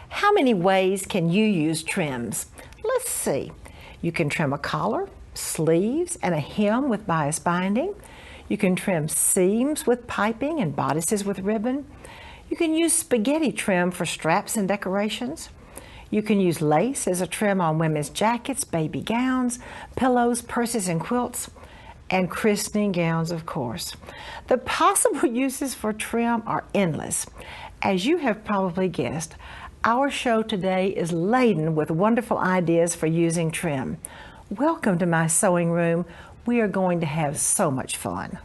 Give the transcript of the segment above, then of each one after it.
How many ways can you use trims? Let's see. You can trim a collar, sleeves, and a hem with bias binding. You can trim seams with piping and bodices with ribbon. You can use spaghetti trim for straps and decorations. You can use lace as a trim on women's jackets, baby gowns, pillows, purses, and quilts, and christening gowns, of course. The possible uses for trim are endless. As you have probably guessed, our show today is laden with wonderful ideas for using trim. Welcome to my sewing room. We are going to have so much fun.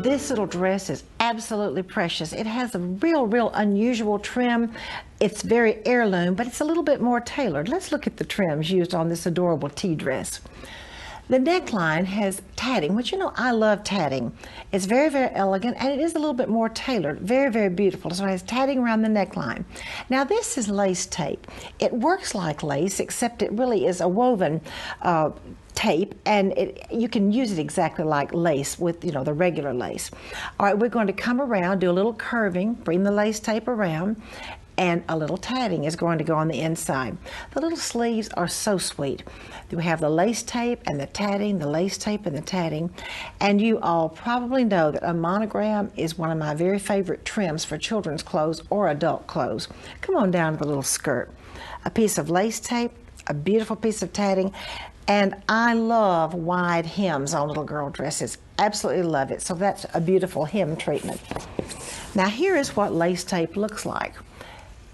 This little dress is absolutely precious. It has a real unusual trim. It's very heirloom, but it's a little bit more tailored. Let's look at the trims used on this adorable tea dress. The neckline has tatting, which you know I love tatting. It's very elegant, and it is a little bit more tailored. Very beautiful. So it has tatting around the neckline. Now this is lace tape. It works like lace, except it really is a woven tape, and you can use it exactly like lace with, you know, the regular lace. All right, we're going to come around, do a little curving, bring the lace tape around, and a little tatting is going to go on the inside. The little sleeves are so sweet. We have the lace tape and the tatting, the lace tape and the tatting, and you all probably know that a monogram is one of my very favorite trims for children's clothes or adult clothes. Come on down to the little skirt. A piece of lace tape, a beautiful piece of tatting, and I love wide hems on little girl dresses. Absolutely love it. So that's a beautiful hem treatment. Now here is what lace tape looks like.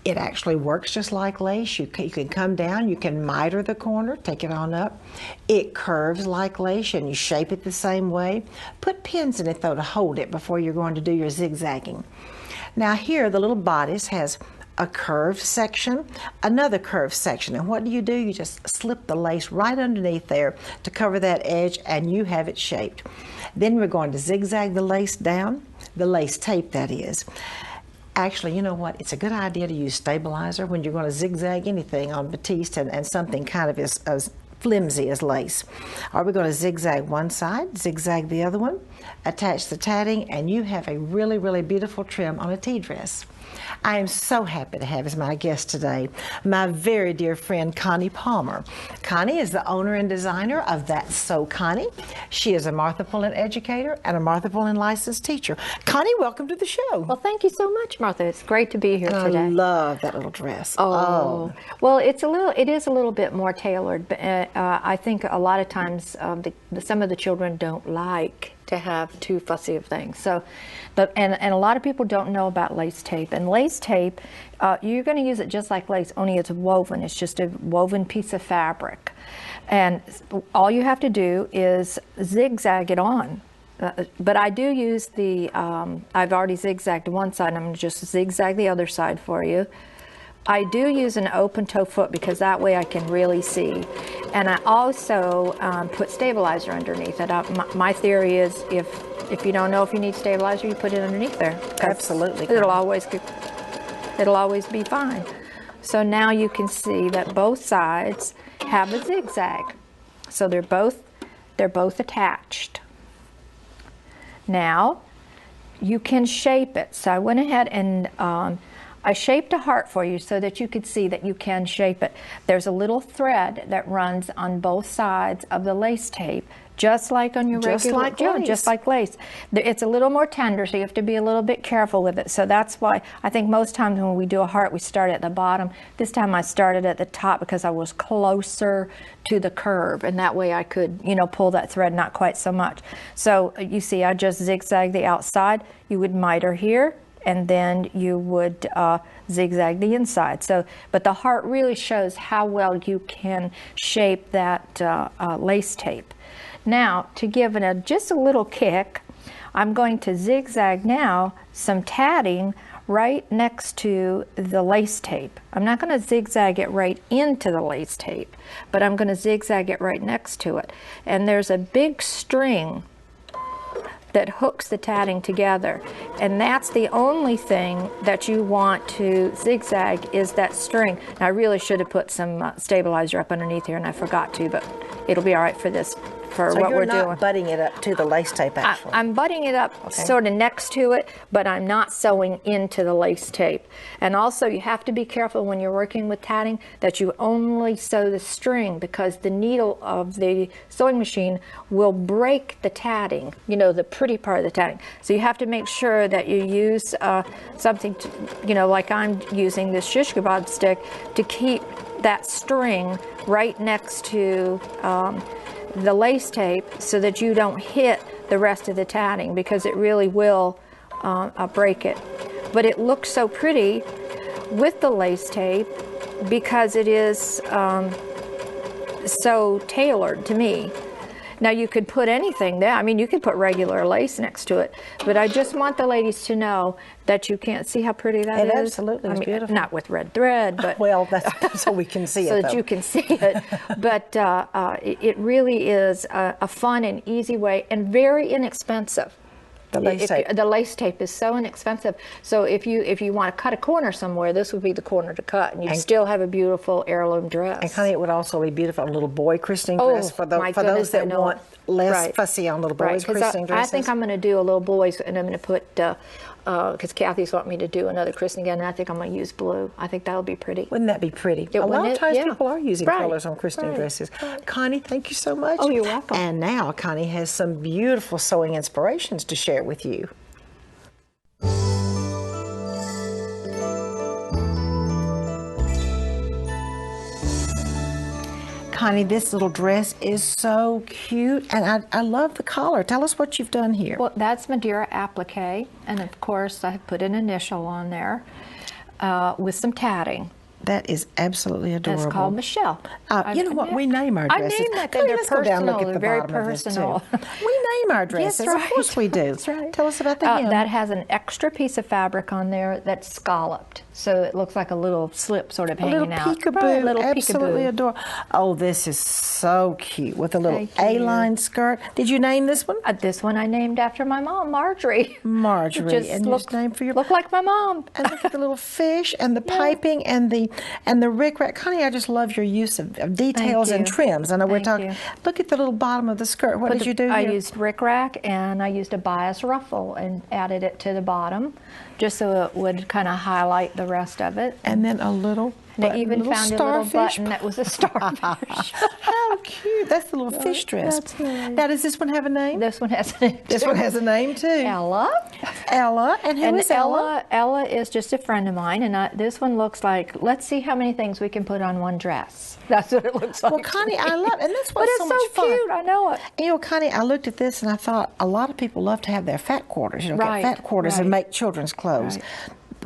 It actually works just like lace. You can come down, you can miter the corner, take it on up. It curves like lace and you shape it the same way. Put pins in it though to hold it before you're going to do your zigzagging. Now here the little bodice has a curved section, another curved section, and what do? You just slip the lace right underneath there to cover that edge, and you have it shaped. Then we're going to zigzag the lace down, the lace tape that is. Actually, you know what? It's a good idea to use stabilizer when you're going to zigzag anything on batiste and something kind of as flimsy as lace. Are we going to zigzag one side, zigzag the other one, attach the tatting, and you have a really beautiful trim on a tea dress. I am so happy to have as my guest today my very dear friend Connie Palmer. Connie is the owner and designer of That's So Connie. She is a Martha Pullen educator and a Martha Pullen licensed teacher. Connie, welcome to the show. Well, thank you so much, Martha. It's great to be here today. I love that little dress. Oh. Well, it is a little bit more tailored, but I think a lot of times some of the children don't like to have too fussy of things. So, and a lot of people don't know about lace tape. And lace tape, you're going to use it just like lace, only it's woven. It's just a woven piece of fabric. And all you have to do is zigzag it on. But I do use the, I've already zigzagged one side, and I'm going to just zigzag the other side for you. I do use an open toe foot because that way I can really see. And I also put stabilizer underneath it. My theory is if you don't know if you need stabilizer, you put it underneath there. Absolutely. It'll always be fine. So now you can see that both sides have a zigzag. So they're both attached. Now you can shape it. So I went ahead and I shaped a heart for you so that you could see that you can shape it. There's a little thread that runs on both sides of the lace tape, just like on your regular, just like lace. It's a little more tender, so you have to be a little bit careful with it. So that's why I think most times when we do a heart, we start at the bottom. This time I started at the top because I was closer to the curve, and that way I could, you know, pull that thread not quite so much. So you see, I just zigzag the outside. You would miter here, and then you would zigzag the inside. So, but the heart really shows how well you can shape that lace tape. Now, to give it just a little kick, I'm going to zigzag now some tatting right next to the lace tape. I'm not going to zigzag it right into the lace tape, but I'm going to zigzag it right next to it. And there's a big string that hooks the tatting together. And that's the only thing that you want to zigzag is that string. Now, I really should have put some stabilizer up underneath here, and I forgot to, but it'll be all right for this, for So what we're you're not doing. butting it up to the lace tape, actually. I'm butting it up sort of next to it, but I'm not sewing into the lace tape. And also, you have to be careful when you're working with tatting that you only sew the string, because the needle of the sewing machine will break the tatting, you know, the pretty part of the tatting. So you have to make sure that you use something, to, you know, like I'm using this shish kebab stick to keep that string right next to the lace tape so that you don't hit the rest of the tatting, because it really will break it. But it looks so pretty with the lace tape because it is so tailored to me. Now you could put anything there. I mean, you could put regular lace next to it, but I just want the ladies to know that you can't see how pretty that is. It absolutely is beautiful. Not with red thread, but well, that's so we can see so it, that though. you can see it. But it really is a fun and easy way, and very inexpensive. The lace tape. The lace tape is so inexpensive. So if you want to cut a corner somewhere, this would be the corner to cut, and you still have a beautiful heirloom dress. And Connie, it would also be beautiful on a little boy christening Oh, dress for my those goodness, that I know. want less Right. fussy on little boys' Right, 'cause christening I dresses. think I'm going to do a little boys, and I'm going to put, because Kathy's wanting me to do another christening again, and I think I'm going to use blue. I think that'll be pretty. Wouldn't that be pretty? Yeah, a lot wouldn't of it? times Yeah. people are using Right. colors on christening Right. dresses. Right. Connie, thank you so much. Oh, you're welcome. And now Connie has some beautiful sewing inspirations to share with you. Connie, this little dress is so cute, and I love the collar. Tell us what you've done here. Well, that's Madeira applique, and of course I put an initial on there with some tatting. That is absolutely adorable. It's called Michelle. You know what? We name our I dresses. named that. Connie, They're let's go down and look personal. at the They're very bottom of this, too. personal. We name our dresses. Yes, right. Of course we do. That's right. Tell us about the hem. That has an extra piece of fabric on there that's scalloped, so it looks like a little slip sort of A hanging little out. peekaboo, Right, a little absolutely peekaboo. adorable. Oh, this is so cute with a little Thank you. A-line skirt. Did you name this one? This one I named after my mom, Marjorie. Marjorie, It just and just named for your. look like my mom. And look at the little fish and the piping and the rickrack. Connie, I just love your use of details and you. trims. I know we're Thank talking. you. Look at the little bottom of the skirt. What did you do I here? used rickrack, and I used a bias ruffle and added it to the bottom, just so it would kind of highlight the rest of it. And then a little. And I button, even found a little starfish. button that was a starfish. How cute! That's the little fish dress. That's right. Now, does this one have a name? This one has a name. This too. one has a name too. Ella. Ella. And who is Ella? Ella is just a friend of mine, and this one looks like, let's see how many things we can put on one dress. That's what it looks like. Well, Connie, I love, and that's But what's it's so much fun. cute. I know it. You know, Connie, I looked at this and I thought a lot of people love to have their fat quarters. You know, Right, get fat quarters and right. make children's clothes. Right.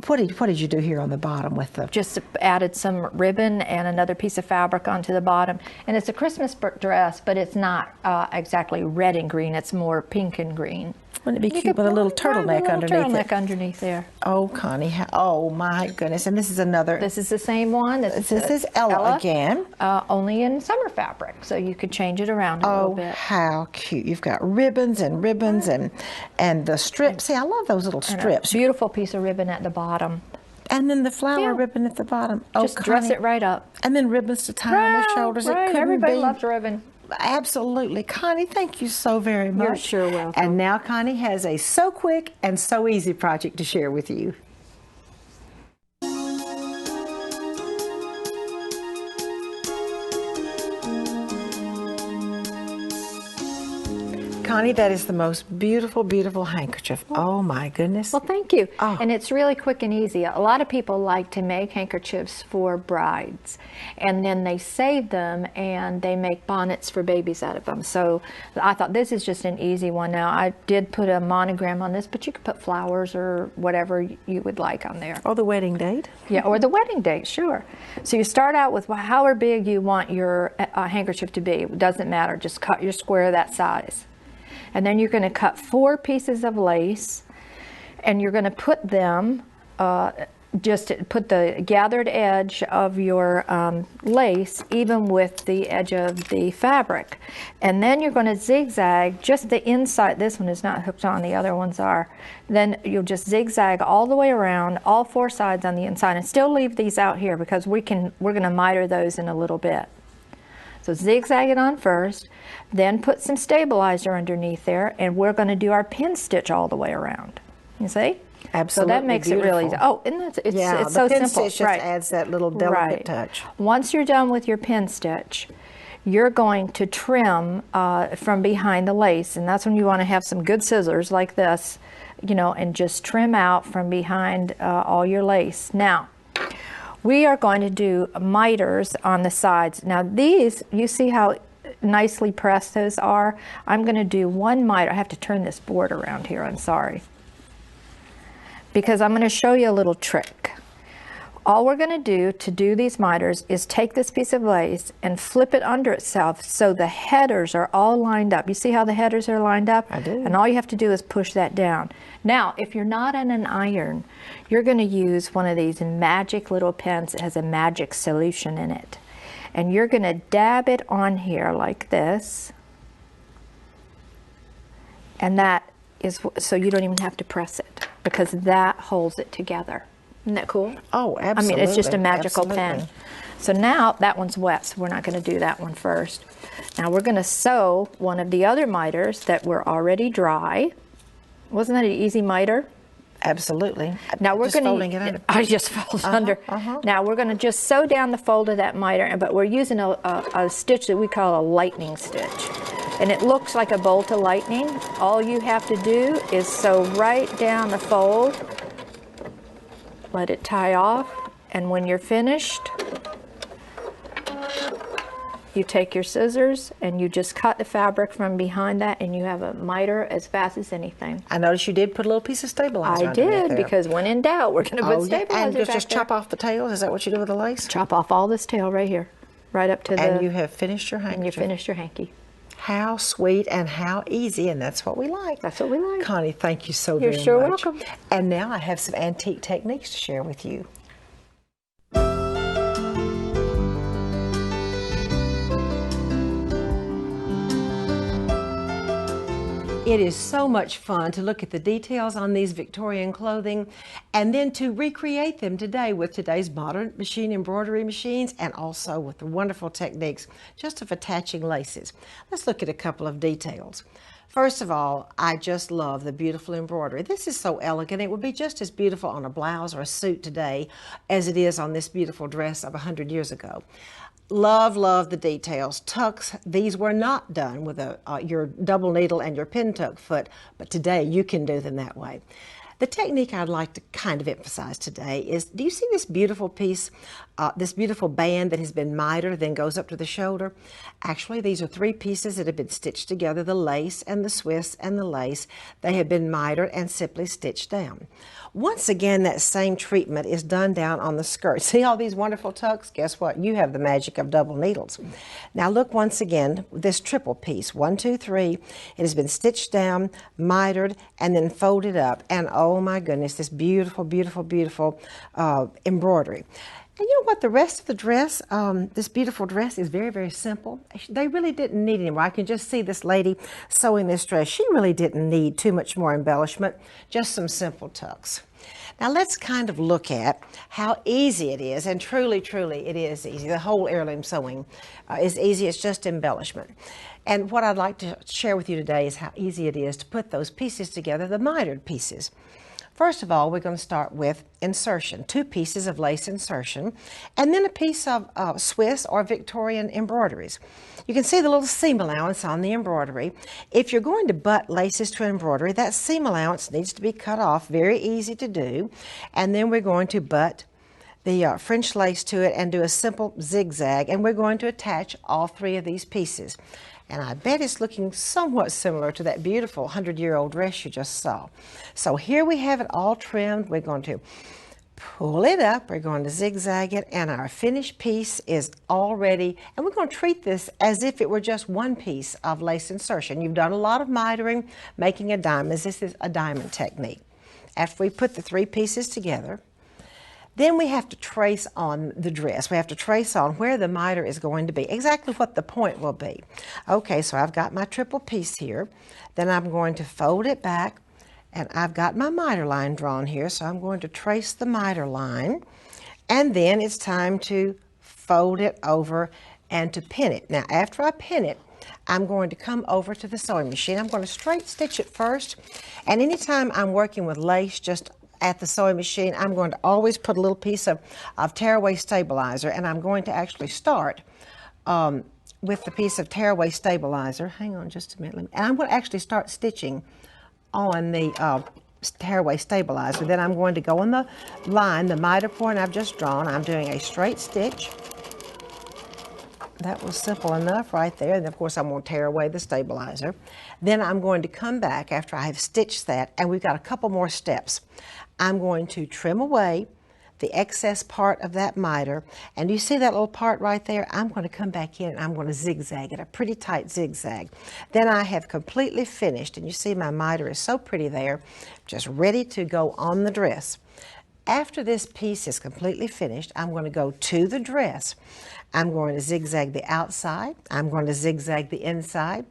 What did you do here on the bottom with the? Just added some ribbon and another piece of fabric onto the bottom. And it's a Christmas dress, but it's not exactly red and green. It's more pink and green. Wouldn't it be You cute could with a little put turtleneck a little underneath turtleneck it? underneath there. Oh, Connie! Oh my goodness! And this is another. This is the same one. This is Ella again. Only in summer fabric, so you could change it around a little Oh, bit. how cute! You've got ribbons and the strips. See, I love those little And a strips. beautiful piece of ribbon at the bottom. And then the flower Yeah. ribbon at the bottom. Oh, Just dress Connie. it right up. And then ribbons to tie on the shoulders. It Right. couldn't Everybody be. loves ribbon. Absolutely. Connie, thank you so very much. You're sure welcome. And now Connie has a so quick and so easy project to share with you. Connie, that is the most beautiful, beautiful handkerchief. Oh my goodness. Well, thank you. Oh. And it's really quick and easy. A lot of people like to make handkerchiefs for brides, and then they save them and they make bonnets for babies out of them. So I thought this is just an easy one. Now, I did put a monogram on this, but you could put flowers or whatever you would like on there. Oh, the wedding date. Yeah, or the wedding date, sure. So you start out with however big you want your handkerchief to be. It doesn't matter. Just cut your square that size. And then you're going to cut 4 pieces of lace, and you're going to put them just put the gathered edge of your lace even with the edge of the fabric. And then you're going to zigzag just the inside. This one is not hooked on, the other ones are. Then you'll just zigzag all the way around, all four sides on the inside, and still leave these out here because we're going to miter those in a little bit. So zigzag it on first, then put some stabilizer underneath there, and we're going to do our pin stitch all the way around. You see? Absolutely. So that makes beautiful. It really, oh, and it's so the pin simple. stitch just adds that little delicate touch. Once you're done with your pin stitch, you're going to trim from behind the lace, and that's when you want to have some good scissors like this, you know, and just trim out from behind all your lace. Now, we are going to do miters on the sides. Now these, you see how nicely pressed those are? I'm going to do one miter. I have to turn this board around here, I'm sorry, because I'm going to show you a little trick. All we're going to do these miters is take this piece of lace and flip it under itself so the headers are all lined up. You see how the headers are lined up? I do. And all you have to do is push that down. Now, if you're not on an iron, you're going to use one of these magic little pens. It has a magic solution in it. And you're going to dab it on here like this. And that is so you don't even have to press it, because that holds it together. Isn't that cool? Oh, absolutely. I mean, it's just a magical absolutely. pen. So now that one's wet, so we're not going to do that one first. Now we're going to sew one of the other miters that were already dry. Wasn't that an easy miter? Absolutely. Now we're just going to folding it under. I just fold under. Now we're going to just sew down the fold of that miter, but we're using a stitch that we call a lightning stitch. And it looks like a bolt of lightning. All you have to do is sew right down the fold. Let it tie off, and when you're finished, you take your scissors and you just cut the fabric from behind that, and you have a miter as fast as anything. I noticed you did put a little piece of stabilizer I underneath did, there. because when in doubt, we're going to put stabilizer and back just there. chop off the tails? Is that what you do with the lace? Chop off all this tail right here, right up to the... And you have finished your handkerchief. And you finished your hanky. How sweet and how easy, and that's what we like. That's what we like. Connie, thank you so You're very sure much. welcome. And now I have some antique techniques to share with you. It is so much fun to look at the details on these Victorian clothing and then to recreate them today with today's modern machine embroidery machines, and also with the wonderful techniques just of attaching laces. Let's look at a couple of details. First of all, I just love the beautiful embroidery. This is so elegant. It would be just as beautiful on a blouse or a suit today as it is on this beautiful dress of 100 years ago. Love, love the details. Tucks, these were not done with your double needle and your pin tuck foot, but today you can do them that way. The technique I'd like to kind of emphasize today is, do you see this beautiful piece, this beautiful band that has been mitered, then goes up to the shoulder? Actually, these are three pieces that have been stitched together, the lace and the Swiss and the lace. They have been mitered and simply stitched down. Once again, that same treatment is done down on the skirt. See all these wonderful tucks? Guess what? You have the magic of double needles. Now look once again, this triple piece, 1, 2, 3. It has been stitched down, mitered, and then folded up. And oh my goodness, this beautiful, beautiful, beautiful embroidery. And you know what? The rest of the dress, this beautiful dress, is very, very simple. They really didn't need any more. I can just see this lady sewing this dress. She really didn't need too much more embellishment, just some simple tucks. Now let's kind of look at how easy it is, and truly, truly it is easy. The whole heirloom sewing is easy. It's just embellishment. And what I'd like to share with you today is how easy it is to put those pieces together, the mitered pieces. First of all, we're going to start with insertion, 2 pieces of lace insertion, and then a piece of Swiss or Victorian embroideries. You can see the little seam allowance on the embroidery. If you're going to butt laces to embroidery, that seam allowance needs to be cut off, very easy to do. And then we're going to butt the French lace to it and do a simple zigzag, and we're going to attach all 3 of these pieces. And I bet it's looking somewhat similar to that beautiful 100-year-old dress you just saw. So here we have it all trimmed. We're going to pull it up, we're going to zigzag it, and our finished piece is all ready. And we're going to treat this as if it were just one piece of lace insertion. You've done a lot of mitering, making a diamond. This is a diamond technique. After we put the 3 pieces together, Then we have to trace on the dress. We have to trace on where the miter is going to be, exactly what the point will be. Okay, so I've got my triple piece here. Then I'm going to fold it back, and I've got my miter line drawn here, so I'm going to trace the miter line. And then it's time to fold it over and to pin it. Now, after I pin it, I'm going to come over to the sewing machine. I'm going to straight stitch it first. And anytime I'm working with lace just at the sewing machine, I'm going to always put a little piece of tearaway stabilizer, and I'm going to actually start with the piece of tearaway stabilizer. Hang on just a minute. And I'm going to actually start stitching on the tearaway stabilizer. Then I'm going to go on the line, the miter point I've just drawn. I'm doing a straight stitch. That was simple enough right there. And of course I'm going to tear away the stabilizer. Then I'm going to come back after I have stitched that, and we've got a couple more steps. I'm going to trim away the excess part of that miter, and you see that little part right there? I'm going to come back in and I'm going to zigzag it, a pretty tight zigzag. Then I have completely finished, and you see my miter is so pretty there, just ready to go on the dress. After this piece is completely finished, I'm going to go to the dress. I'm going to zigzag the outside, I'm going to zigzag the inside,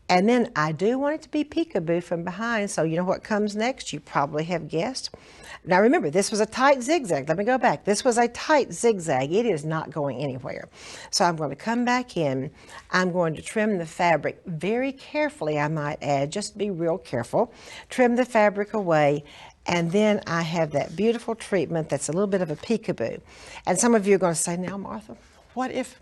and then I do want it to be peekaboo from behind, so you know what comes next? You probably have guessed. Now remember, this was a tight zigzag. Let me go back. This was a tight zigzag. It is not going anywhere. So I'm going to come back in. I'm going to trim the fabric very carefully, I might add. Just be real careful. Trim the fabric away. And then I have that beautiful treatment that's a little bit of a peekaboo. And some of you are going to say, now, Martha, what if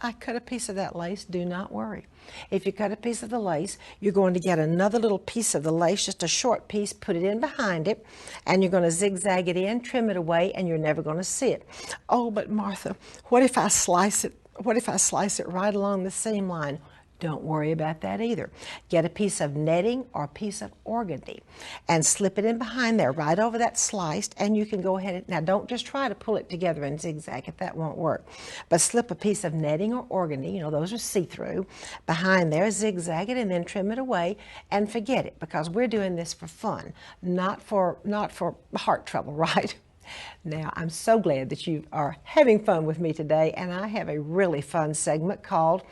I cut a piece of that lace? Do not worry. If you cut a piece of the lace, you're going to get another little piece of the lace, just a short piece, put it in behind it, and you're going to zigzag it in, trim it away, and you're never going to see it. Oh, but Martha, what if I slice it? What if I slice it right along the seam line? Don't worry about that either. Get a piece of netting or a piece of organdy and slip it in behind there, right over that sliced, and you can go ahead and, now don't just try to pull it together and zigzag it, that won't work. But slip a piece of netting or organdy, you know, those are see-through, behind there, zigzag it, and then trim it away and forget it, because we're doing this for fun, not for heart trouble, right? Now, I'm so glad that you are having fun with me today, and I have a really fun segment called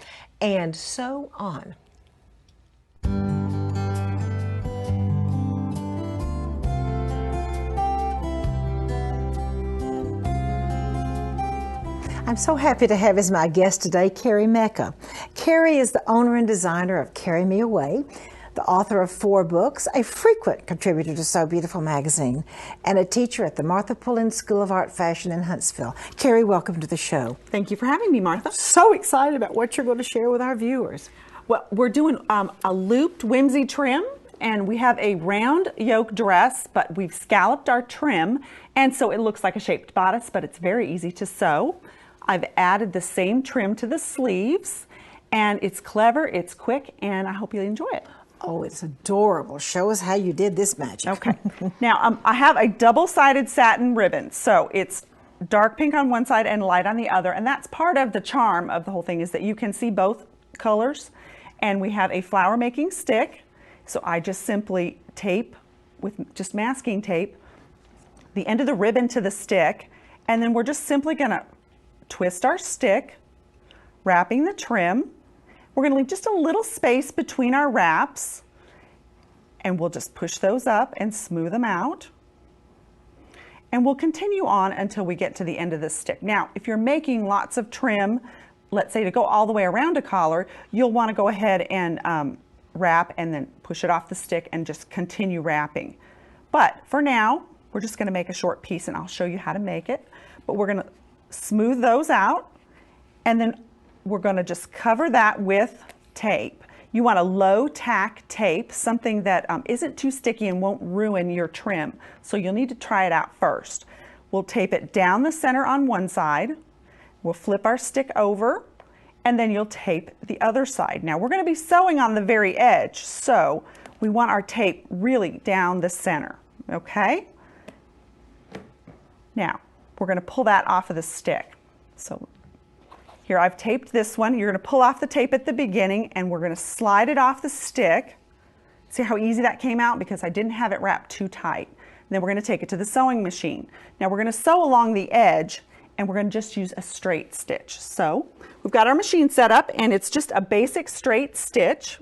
And Sew On. I'm so happy to have as my guest today Kari Mecca. Kari is the owner and designer of Carry Me Away, the author of 4 books, a frequent contributor to So Beautiful magazine, and a teacher at the Martha Pullen School of Art Fashion in Huntsville. Kari, welcome to the show. Thank you for having me, Martha. So excited about what you're going to share with our viewers. Well, we're doing a looped whimsy trim, and we have a round yoke dress, but we've scalloped our trim, and so it looks like a shaped bodice, but it's very easy to sew. I've added the same trim to the sleeves, and it's clever, it's quick, and I hope you'll enjoy it. Oh, it's adorable. Show us how you did this magic. Okay. Now, I have a double-sided satin ribbon, so it's dark pink on one side and light on the other, and that's part of the charm of the whole thing, is that you can see both colors. And we have a flower making stick, so I just simply tape with just masking tape the end of the ribbon to the stick, and then we're just simply going to twist our stick, wrapping the trim. We're going to leave just a little space between our wraps, and we'll just push those up and smooth them out. And we'll continue on until we get to the end of the stick. Now, if you're making lots of trim, let's say to go all the way around a collar, you'll want to go ahead and wrap and then push it off the stick and just continue wrapping. But for now, we're just going to make a short piece, and I'll show you how to make it. But we're going to smooth those out, and then we're going to just cover that with tape. You want a low tack tape, something that isn't too sticky and won't ruin your trim. So you'll need to try it out first. We'll tape it down the center on one side. We'll flip our stick over, and then you'll tape the other side. Now we're going to be sewing on the very edge, so we want our tape really down the center, okay? Now, we're going to pull that off of the stick. So here I've taped this one. You're going to pull off the tape at the beginning, and we're going to slide it off the stick. See how easy that came out? Because I didn't have it wrapped too tight. then we're going to take it to the sewing machine. Now we're going to sew along the edge, and we're going to just use a straight stitch. So we've got our machine set up, and it's just a basic straight stitch.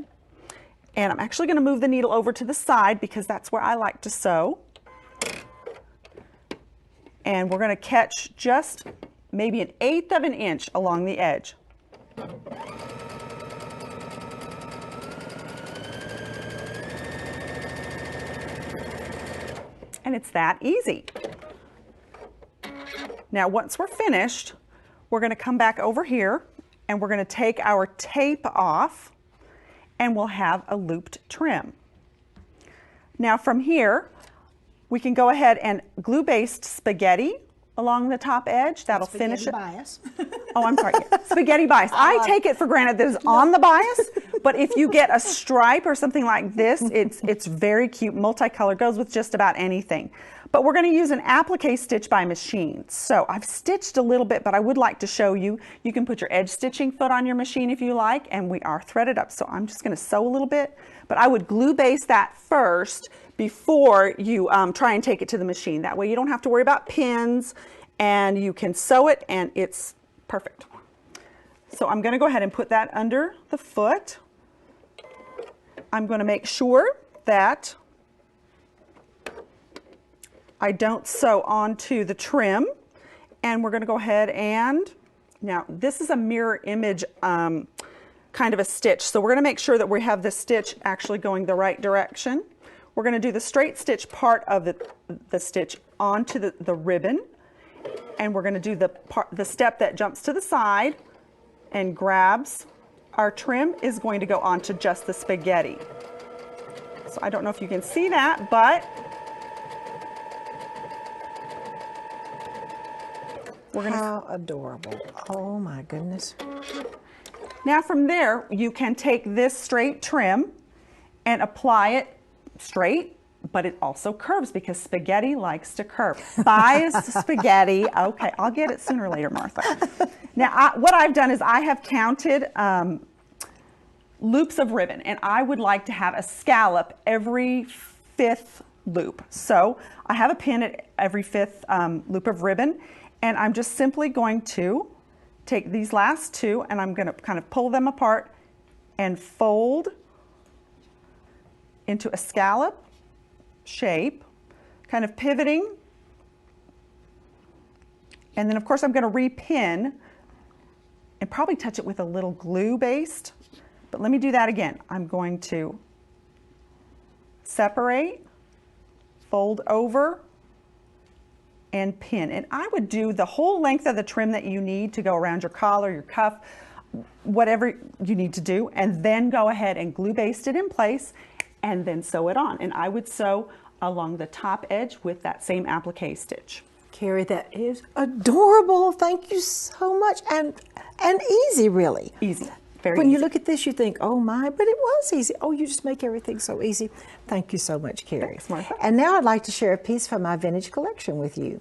And I'm actually going to move the needle over to the side because that's where I like to sew. And we're going to catch just maybe 1/8 of an inch along the edge. And it's that easy. Now, once we're finished, we're going to come back over here and we're going to take our tape off, and we'll have a looped trim. Now from here, we can go ahead and glue baste spaghetti along the top edge. That'll finish it. Bias. Oh, I'm sorry. Spaghetti bias. I take it for granted that it's on the bias, but if you get a stripe or something like this, it's very cute, multicolored, goes with just about anything. But we're going to use an applique stitch by machine. So I've stitched a little bit, but I would like to show you. You can put your edge stitching foot on your machine if you like, and we are threaded up. So I'm just going to sew a little bit, but I would glue baste that first before you try and take it to the machine. That way you don't have to worry about pins, and you can sew it, and it's perfect. So I'm going to go ahead and put that under the foot. I'm going to make sure that I don't sew onto the trim, and we're going to go ahead and, now this is a mirror image kind of a stitch, so we're going to make sure that we have the stitch actually going the right direction. We're going to do the straight stitch part of the stitch onto the ribbon, and we're going to do the step that jumps to the side and grabs our trim is going to go onto just the spaghetti. So I don't know if you can see that, but we're going to... How adorable. Oh my goodness. Now from there, you can take this straight trim and apply it straight, but it also curves because spaghetti likes to curve. Biased spaghetti. Okay, I'll get it sooner or later, Martha. Now, what I've done is I have counted loops of ribbon, and I would like to have a scallop every 5th loop. So I have a pin at every 5th loop of ribbon, and I'm just simply going to take these last two, and I'm going to kind of pull them apart and fold into a scallop shape, kind of pivoting. And then of course I'm going to repin and probably touch it with a little glue baste. But let me do that again. I'm going to separate, fold over, and pin. And I would do the whole length of the trim that you need to go around your collar, your cuff, whatever you need to do, and then go ahead and glue baste it in place and then sew it on. And I would sew along the top edge with that same applique stitch. Kari, that is adorable. Thank you so much. And easy, really. Easy. Very when easy. you look at this, you think, oh my, but it was easy. Oh, you just make everything so easy. Thank you so much, Kari. Thanks, Martha. And now I'd like to share a piece from my vintage collection with you.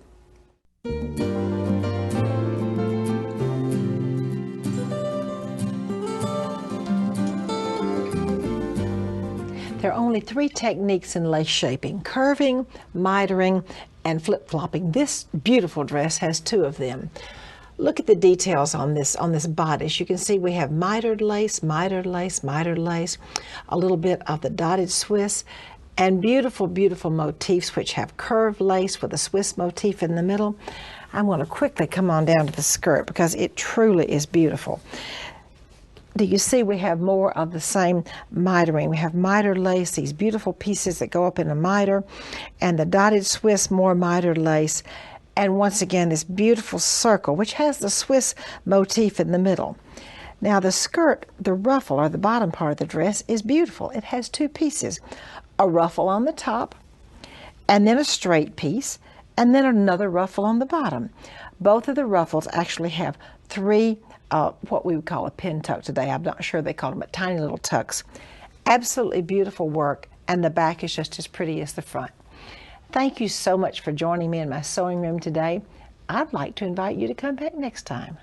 There are only 3 techniques in lace shaping: curving, mitering, and flip-flopping. This beautiful dress has 2 of them. Look at the details on this bodice. You can see we have mitered lace, mitered lace, mitered lace, a little bit of the dotted Swiss, and beautiful, beautiful motifs which have curved lace with a Swiss motif in the middle. I'm going to quickly come on down to the skirt because it truly is beautiful. Do you see we have more of the same mitering? We have mitered lace, these beautiful pieces that go up in a miter, and the dotted Swiss, more mitered lace. And once again, this beautiful circle, which has the Swiss motif in the middle. Now the skirt, the ruffle, or the bottom part of the dress, is beautiful. It has 2 pieces, a ruffle on the top, and then a straight piece, and then another ruffle on the bottom. Both of the ruffles actually have 3, what we would call a pin tuck today. I'm not sure they call them, but tiny little tucks. Absolutely beautiful work, and the back is just as pretty as the front. Thank you so much for joining me in my sewing room today. I'd like to invite you to come back next time.